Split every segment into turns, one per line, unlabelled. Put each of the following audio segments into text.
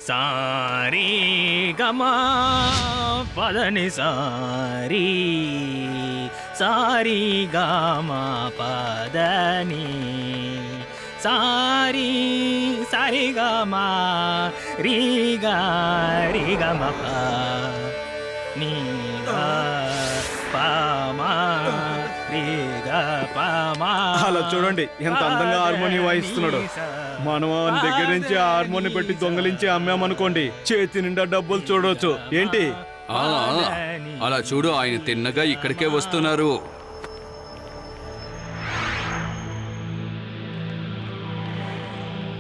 Sorry గమా పదని sorry sorry గమా పదని sorry sorry గమా రీ గమ ప నీ పామా రీ పామా.
అలా చూడండి ఎంత అందంగా హార్మోనియం వాయిస్తున్నాడు. మనం ఆయన దగ్గర నుంచి హార్మోనియం పెట్టి దొంగలించి అమ్మామనుకోండి, చేతి నిండా డబ్బులు చూడవచ్చు. ఏంటి
అలా చూడు, ఆయన తిన్నగా ఇక్కడికే వస్తున్నారు.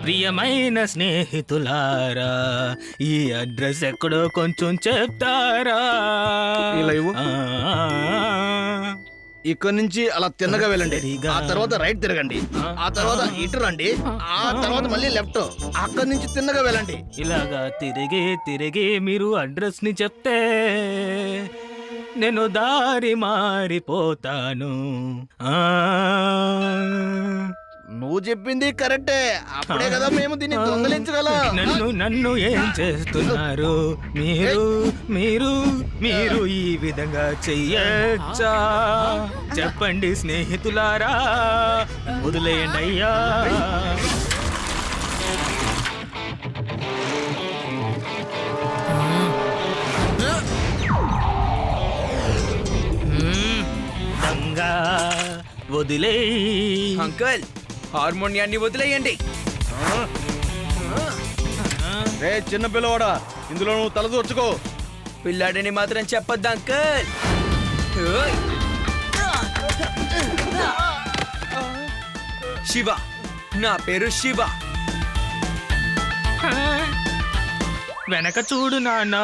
ప్రియమైన స్నేహితులారా, ఈ అడ్రస్ ఎక్కడో కొంచెం చెప్తారా?
ఇలా ఇవ్వు. ఇక్కడ నుంచి అలా తిన్నగా వెళ్ళండి, ఆ తర్వాత రైట్ తిరగండి, ఆ తర్వాత ఇటు రండి, ఆ తర్వాత మళ్ళీ లెఫ్ట్, అక్కడి నుంచి తిన్నగా వెళ్ళండి.
ఇలాగా తిరిగి తిరిగి మీరు అడ్రస్ ని చెప్తే నేను దారి మారిపోతాను.
నువ్వు చెప్పింది కరెక్టే, అప్పుడే కదా మేము దీన్ని దొంగలించగలం.
నన్ను ఏం చేస్తున్నారు మీరు? మీరు మీరు ఈ విధంగా చెయ్యొచ్చా? చెప్పండి స్నేహితులారా, వదిలేయండి అయ్యా. దొంగ వదిలేయ్.
అంకుల్, హార్మోనియాన్ని వదిలేయండి.
రే చిన్న పిల్లవాడా, ఇందులో నువ్వు తలదూర్చుకో.
పిల్లాడిని మాత్రం చెప్పొద్దు అంకుల్. శివ, నా పేరు శివ.
వెనక చూడు నాన్నా.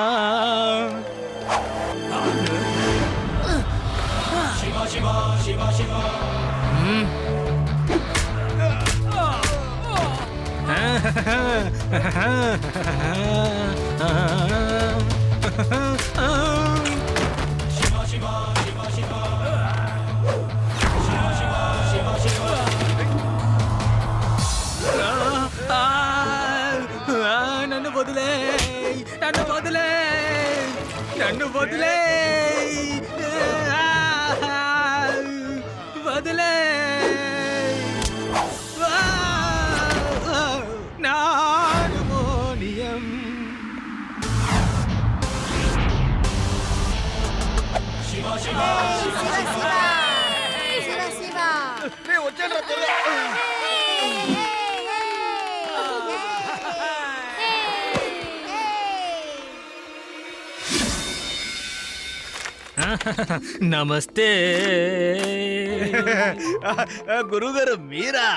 నన్ను వదిలే, నన్ను వదిలే, నన్ను వదిలే, వదిలే. నా హార్మోనియం నమస్తే.
గురువు గారు మీరా?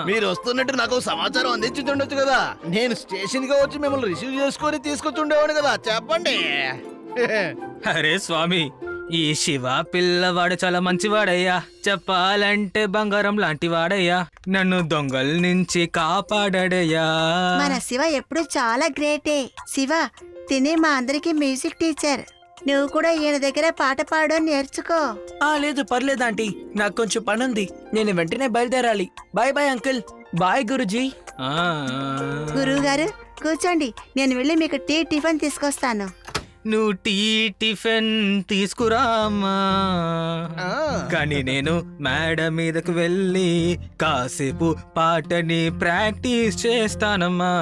మీరు వస్తున్నట్టు నాకు సమాచారం అందించుండొచ్చు కదా, నేను స్టేషన్ గా వచ్చి మిమ్మల్ని రిసీవ్ చేసుకొని తీసుకొచ్చుండేవాడు కదా, చెప్పండి.
అరే స్వామి, ఈ శివ పిల్లవాడు చాలా మంచివాడయ్యా. చెప్పాలంటే బంగారం లాంటి వాడయ్యా. నన్ను దొంగల నుంచి కాపాడాడయ్యా.
మన శివ ఎప్పుడు చాలా గ్రేటే. శివ తినే మా అందరికి మ్యూజిక్ టీచర్. నువ్వు కూడా ఈయన దగ్గర పాట పాడడం నేర్చుకో.
లేదు పర్లేదు ఆంటీ, నాకు కొంచెం పని ఉంది, నేను వెంటనే బయలుదేరాలి. Bye bye uncle. బాయ్ గురుజీ.
గురువు గారు కూర్చోండి, నేను వెళ్ళి మీకు టీ టిఫిన్ తీసుకొస్తాను.
నువ్వు టీ టిఫిన్ తీసుకురామా, కానీ నేను మేడ మీదకు వెళ్ళి కాసేపు పాటని ప్రాక్టీస్ చేస్తానమ్మా.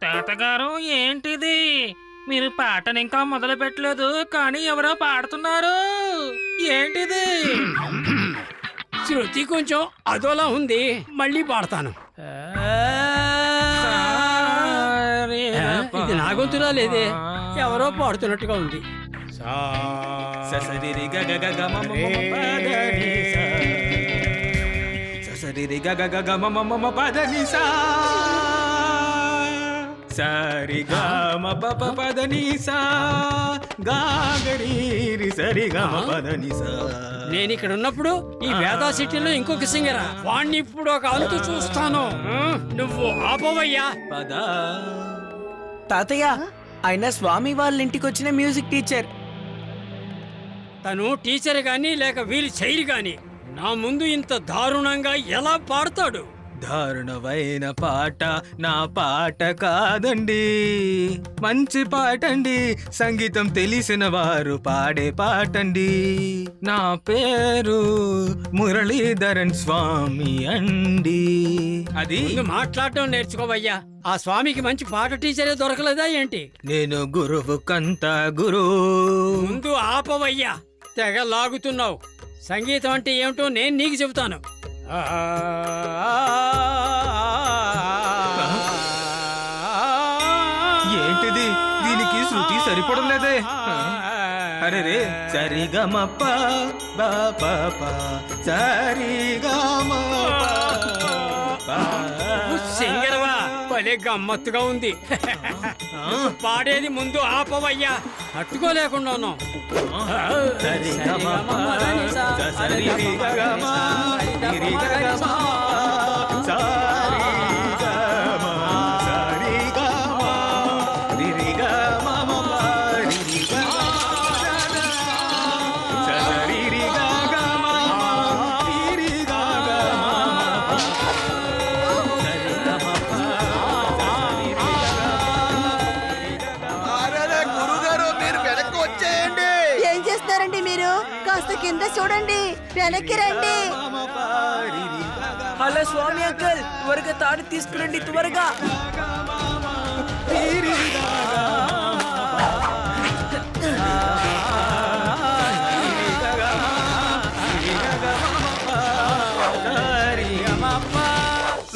తాతగారు ఏంటిది? మీరు పాటను ఇంకా మొదలు పెట్టలేదు, కానీ ఎవరో పాడుతున్నారు. ఏంటిది?
శృతి కొంచెం అదోలా ఉంది, మళ్ళీ పాడతాను. ఇది నా గొంతులా లేదే, ఎవరో పాడుతున్నట్టుగా ఉంది.
సారి గమ పప పదని సా గాగరి రి సరి గమ పదని సా.
నేను ఇక్కడ ఉన్నప్పుడు ఈ వేదా సిటీలో ఇంకొక సింగరా వాణ్ణి ఇప్పుడు ఒక అంతు చూస్తాను. నువ్వు ఆపవయ్యా.
పద
తాతయ్య ఆయన స్వామి వాళ్ళ ఇంటికి వచ్చిన మ్యూజిక్ టీచర్.
తను టీచర్ గాని లేక వీళ్ళు చైర్ గాని నా ముందు ఇంత దారుణంగా ఎలా పాడతాడు?
దారుణమైన పాట నా పాట కాదండి, మంచి పాటండి, సంగీతం తెలిసిన వారు పాడే పాటండి. నా పేరు మురళీధరన్ స్వామి అండి. అది
ముందు మాట్లాడటం నేర్చుకోవయ్యా. ఆ స్వామికి మంచి పాట టీచరే దొరకలేదా ఏంటి?
నేను గురువు కంత గురు.
ముందు ఆపవయ్యా, తెగ లాగుతున్నావు. సంగీతం అంటే ఏమిటో నేను నీకు చెబుతాను.
ఏంటిది, దీనికి శృతి సరిపడం లేదే. అరే రే సరిగమప్ప బాప సరిగమ
సింగరవా భలే గమ్మత్తుగా ఉంది. పాడేది ముందు ఆపవయ్యా, తట్టుకోలేకుండా ఉన్నాం.
అరెరే, గురుగారు మీరు వెనక్కి వచ్చేయండి.
ఏం చేస్తున్నారండి మీరు? కాస్త కింద చూడండి, వెనక్కి రండి.
హలో స్వామి అంకుల్, త్వరగా తాడు తీసుకురండి, త్వరగా.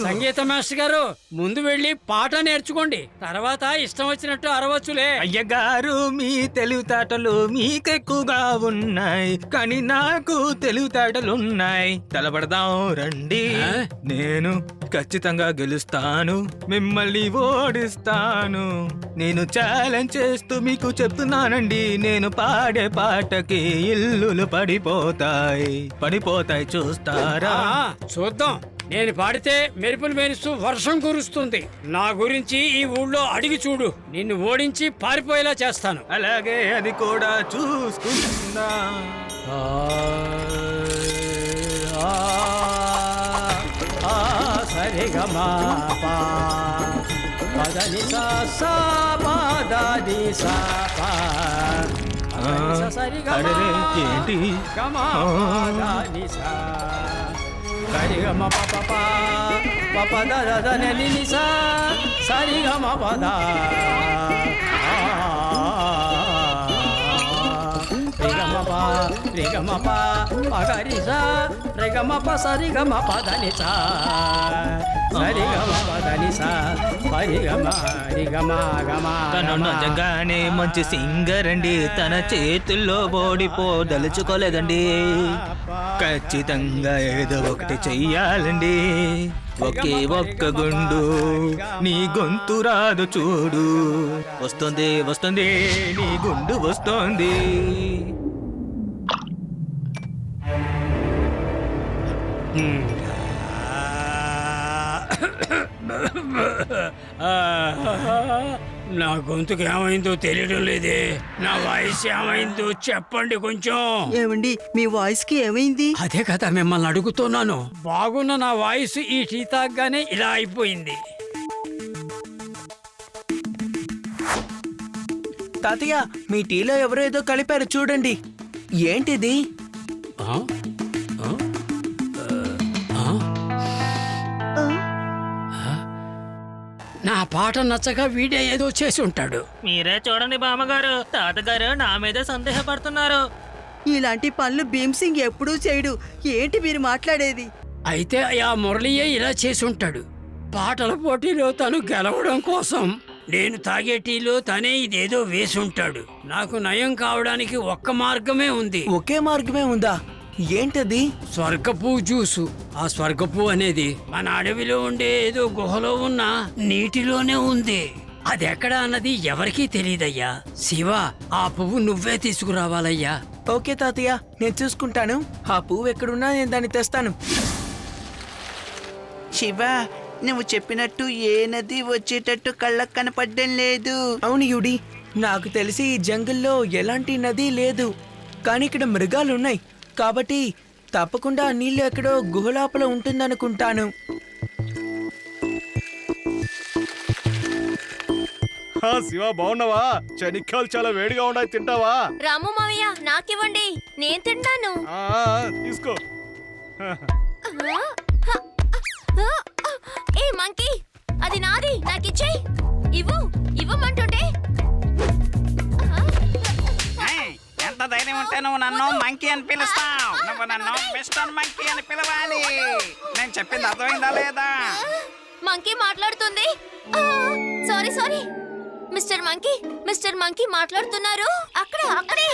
సంగీత మాస్టర్ గారు, ముందు వెళ్ళి పాట నేర్చుకోండి, తర్వాత ఇష్టం వచ్చినట్టు అరవచ్చులే.
అయ్యగారు మీ తెలివితేటలు మీకెక్కువగా ఉన్నాయి, కానీ నాకు తెలివితేటలున్నాయి. తలపడదాం రండి. నేను ఖచ్చితంగా గెలుస్తాను, మిమ్మల్ని ఓడిస్తాను. నేను ఛాలెంజ్ చేస్తూ మీకు చెప్తున్నానండి, నేను పాడే పాటకి ఇల్లులు పడిపోతాయి చూస్తారా?
చూద్దాం. నేను పాడితే మెరుపులు మెరుస్తూ వర్షం కురుస్తుంది. నా గురించి ఈ ఊళ్ళో అడిగి చూడు, నిన్ను ఓడించి పారిపోయేలా చేస్తాను.
అలాగే, అది కూడా చూసుకుందా. అరే ఏంటి?
సరిగమ పప పప దద నిసా సరిగమ పద రిగమ పగరిసా రిగమ ప సరిగమ పదనిసా సరిగమ పదనిసా పరిగమ రిగమ గమ.
తను నిజంగానే మంచి సింగర్ అండి, తన చేతుల్లో ఓడిపోదలుచుకోలేదండి. ఖచ్చితంగా ఏదో ఒకటి చెయ్యాలండి. ఒకే ఒక్క గుండు నీ గొంతు రాదు చూడు. వస్తుంది వస్తుంది నీ గుండు వస్తుంది.
నా గొంతుకు ఏమైందో తెలియడం లేదే. నా వాయిస్ ఏమైందో చెప్పండి కొంచెం.
ఏమండి, మీ వాయిస్ కి ఏమైంది?
అదే కదా మిమ్మల్ని అడుగుతున్నాను. బాగున్న నా వాయిస్ ఈ టీ తాగ్గానే ఇలా అయిపోయింది.
తాతయ్య, మీ టీలో ఎవరో ఏదో కలిపారు చూడండి. ఏంటిది?
ఆ? ఆ? ఆ? నా పాట నచ్చగా వీడే ఏదో చేసి ఉంటాడు.
మీరే చూడండి బామ్మగారు, తాతగారు నా మీద సందేహపడుతున్నారు.
ఇలాంటి పనులు భీమ్సింగ్ ఎప్పుడూ చేయడు. ఏంటి మీరు మాట్లాడేది?
అయితే ఆ మురళియే ఇలా చేసి ఉంటాడు. పాటల పోటీలో తను గెలవడం కోసం నేను తాగే టీలో తనే ఇదేదో వేసి ఉంటాడు. నాకు నయం కావడానికి ఒక్క మార్గమే ఉంది.
ఒకే మార్గమే ఉందా? ఏంటది?
స్వర్గపు జ్యూసు. ఆ స్వర్గపు అనేది మన అడవిలో ఉండే ఏదో గుహలో ఉన్న నీటిలోనే ఉంది. అది ఎక్కడ అన్నది ఎవరికీ తెలియదయ్యా. శివ, ఆ పువ్వు నువ్వే తీసుకురావాలయ్యా.
ఓకే తాతయ్య, నేను చూసుకుంటాను. ఆ పువ్వు ఎక్కడున్నా నేను దాన్ని తెస్తాను.
శివ, నువ్వు చెప్పినట్టు ఏ నది వచ్చేటట్టు కళ్ళకు కనపడ్డం లేదు.
అవును యుడి, నాకు తెలిసి ఈ జంగిల్లో ఎలాంటి నది లేదు, కానీ ఇక్కడ మృగాలున్నాయి. కాబట్టి తప్పకుండా ఆ నీళ్ళు ఎక్కడో గుహలోపల ఉంటుందనుకుంటాను.
శివ బాగున్నావా? చనిక్కాలు చాలా వేడిగా ఉన్నాయి, తింటావా?
రాము మావయ్య నాకివ్వండి, నేను తింటాను.
తీసుకో.
ఏ మంకీ, అది నాది, నాకిచ్చేయ్. ఇవ్వమంటుంటే.
ఎంత ధైర్యం ఉంటే నువ్వు నన్ను మంకీ అని పిలుస్తావు? నువ్వు నన్ను మిస్టర్ మంకీ అని పిలవాలి. నేను చెప్పింది అర్థమైందా లేదా?
మంకీ మాట్లాడుతుంది. సారీ మిస్టర్ మంకీ మాట్లాడుతున్నారు. అక్కడే.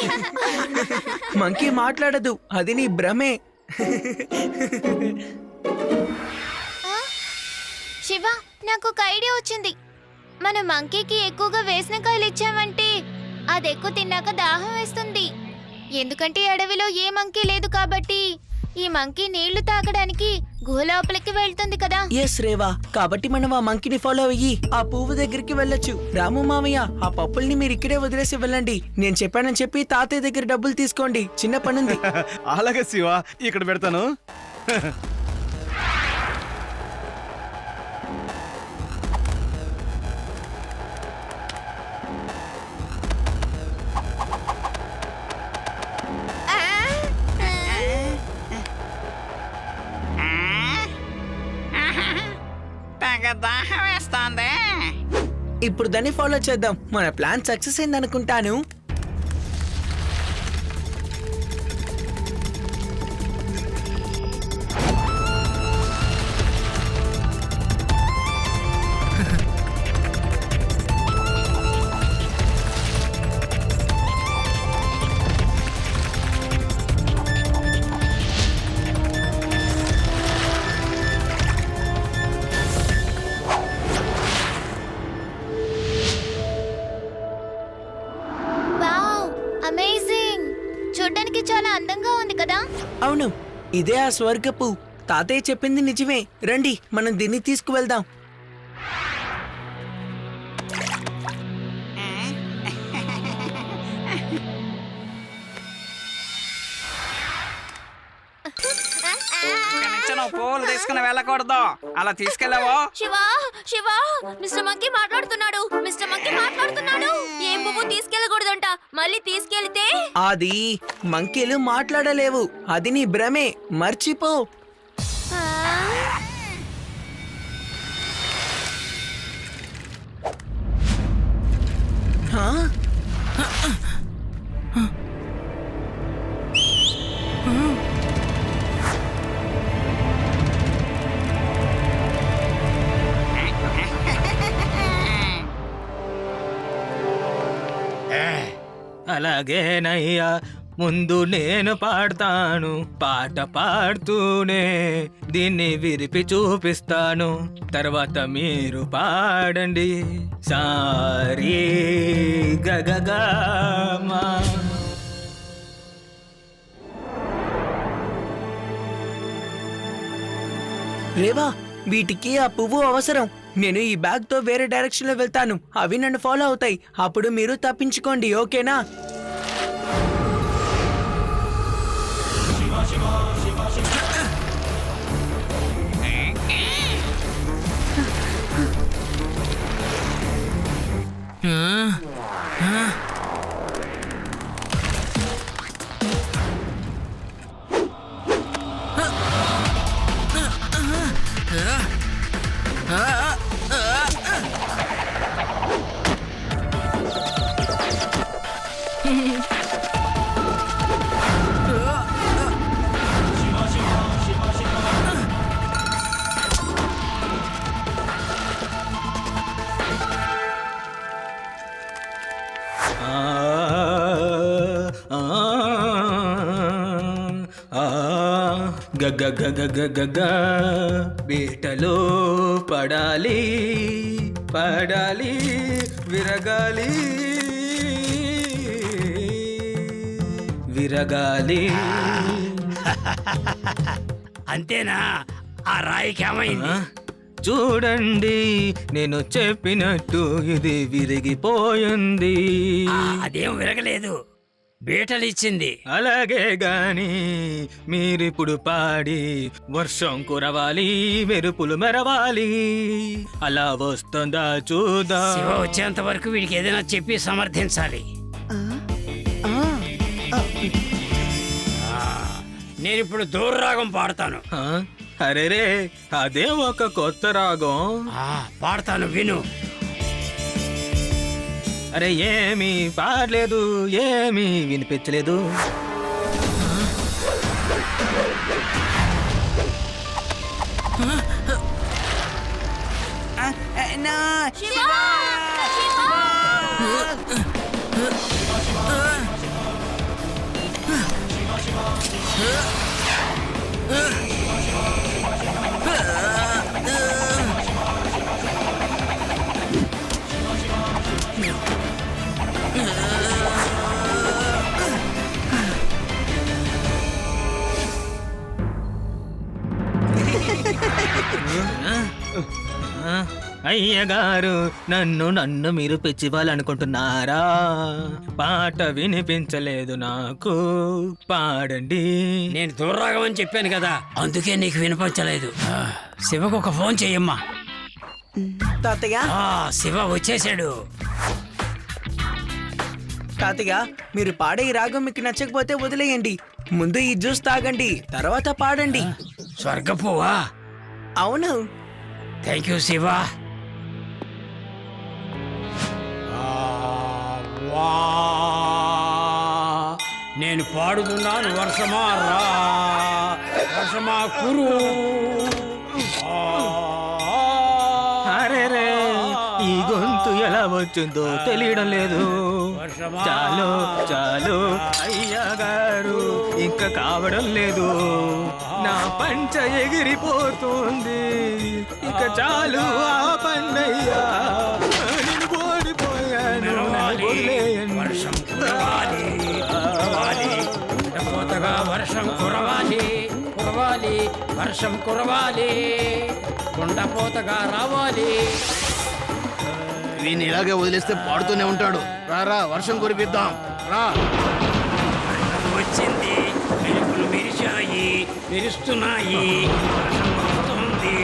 మంకీ మాట్లాడదు, అది నీ భ్రమే.
శివ, నాకు ఒక ఐడియా వచ్చింది. మనం మంకీకి ఎక్కువగా వేసిన కాయలు ఇచ్చామంటే అది ఎక్కువ తిన్నాక దాహం వేస్తుంది. ఎందుకంటే అడవిలో ఏ మంకీ లేదు కాబట్టి ఈ మంకీ నీళ్లు తాగడానికి గుహ లోపలికి వెళ్తుంది కదా.
ఎస్ రేవా, కాబట్టి మనం ఆ మంకీని ఫాలో అయ్యి ఆ పువ్వు దగ్గరికి వెళ్ళొచ్చు. రాము మామయ్య, ఆ పప్పుల్ని మీరు ఇక్కడే వదిలేసి వెళ్ళండి. నేను చెప్పానని చెప్పి తాతయ్య దగ్గర డబ్బులు తీసుకోండి, చిన్న పనుంది.
అలాగే శివ, ఇక్కడ పెడతాను.
దాహం వేస్తాందే.
ఇప్పుడు దాన్ని ఫాలో చేద్దాం. మన ప్లాన్ సక్సెస్ అయింది అనుకుంటాను.
చూడ్డానికి చాలా అందంగా ఉంది కదా.
అవును, ఇదే ఆ స్వర్గపు. తాతయ్య చెప్పింది నిజమే. రండి, మనం దీన్ని తీసుకువెళ్దాం.
పూలు తీసుకుని వెళ్ళకూడదు, అలా తీసుకెళ్ళావో.
శివా, మిస్టర్ మంకీ మాట్లాడుతున్నాడు. ఏ పువ్వు తీసుకెళ్ళకూడదంట. మళ్ళీ తీసుకెళ్తే
అది మంకీలు మాట్లాడలేవు, అది నీ భ్రమే, మర్చిపో. హా?
అలాగేనయ్యా, ముందు నేను పాడతాను. పాట పాడుతూనే దీన్ని విరిపి చూపిస్తాను. తర్వాత మీరు పాడండి. సారీ గగగామా.
రేవా, వీటికి ఆ పువ్వు అవసరం. నేను ఈ బ్యాగ్ తో వేరే డైరెక్షన్ లో వెళ్తాను. అవి నన్ను ఫాలో అవుతాయి. అప్పుడు మీరు తప్పించుకోండి, ఓకేనా?
గగ గగ గగ గ బేటలో పడాలి పడాలి విరగాలి విరగాలి.
అంతేనా? ఆ రాయికి ఏమైంది?
చూడండి నేను చెప్పినట్టు ఇది విరిగిపోయింది.
అదేం విరగలేదు, బీటలిచ్చింది.
అలాగే గాని మీరిప్పుడు పాడి వర్షం కురవాలి మెరుపులు మెరవాలి. అలా వస్తుందా చూద్దా.
శివ వచ్చేంత వరకు వీడికి ఏదైనా చెప్పి సమర్థించాలి. నేను ఇప్పుడు దూర్రాగం పాడతాను.
అరే రే అదే ఒక కొత్త రాగం.
పాడతాను, విను.
అరే ఏమీ పాడలేదు, ఏమీ వినిపించలేదు. అయ్యగారు నన్ను మీరు పిచ్చివ్వాలనుకుంటున్నారా? పాట వినిపించలేదు నాకు, పాడండి.
నేను దూర్రాగం అని చెప్పాను కదా, అందుకే నీకు వినిపించలేదు. శివకు ఒక ఫోన్ చెయ్యమ్మా.
తాతయ్య
శివ వచ్చేసాడు.
తాతయ్య మీరు పాడే ఈ రాగం మీకు నచ్చకపోతే వదిలేయండి. ముందు ఈ జ్యూస్ తాగండి, తర్వాత పాడండి.
స్వర్గపువ్వా?
అవును.
Thank you Shiva. నేను పాడుతున్నాను, వర్షమా రా, వర్షమా కురు.
అరే రే ఈ గొంతు ఎలా వచ్చిందో తెలియడం లేదు. చాలు చాలు అయ్యగారు, ఇంకా కావడం లేదు. నా పంచ ఎగిరిపోతుంది, ఇక చాలు ఆ పన్నయ్యా. నేను ఓడిపోయాను, వదిలేయండి.
వర్షం కురవాలి, కురవాలి, కుండపోతగా వర్షం కురవాలి, కురవాలి, వర్షం కురవాలి, కుండపోతగా రావాలి.
వీని ఇలాగే వదిలేస్తే పాడుతూనే ఉంటాడు. రారా వర్షం కురిపిద్దాం రా.
వచ్చింది, మెరుపులు మెరిశాయి, మెరుస్తున్నాయి, వర్షం వస్తుంది.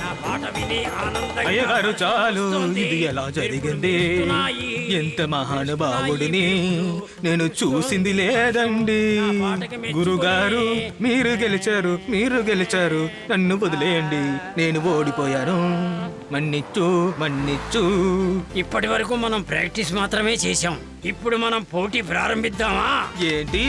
నా పాట విని ఆనందంగా
అయ్యగారు చాలు,
వస్తుంది.
ఇది ఎలా జరిగింది?
మెరుపులు
ఎంత మహానుభావుడిని నేను చూసింది లేదండి. గురుగారు మీరు గెలిచారు, మీరు గెలిచారు, నన్ను వదిలేయండి, నేను ఓడిపోయాను. మన్నిచ్చు మన్నిచ్చు.
ఇప్పటి వరకు మనం ప్రాక్టీస్ మాత్రమే చేశాం, ఇప్పుడు మనం పోటీ ప్రారంభిద్దామా?
ఏంటి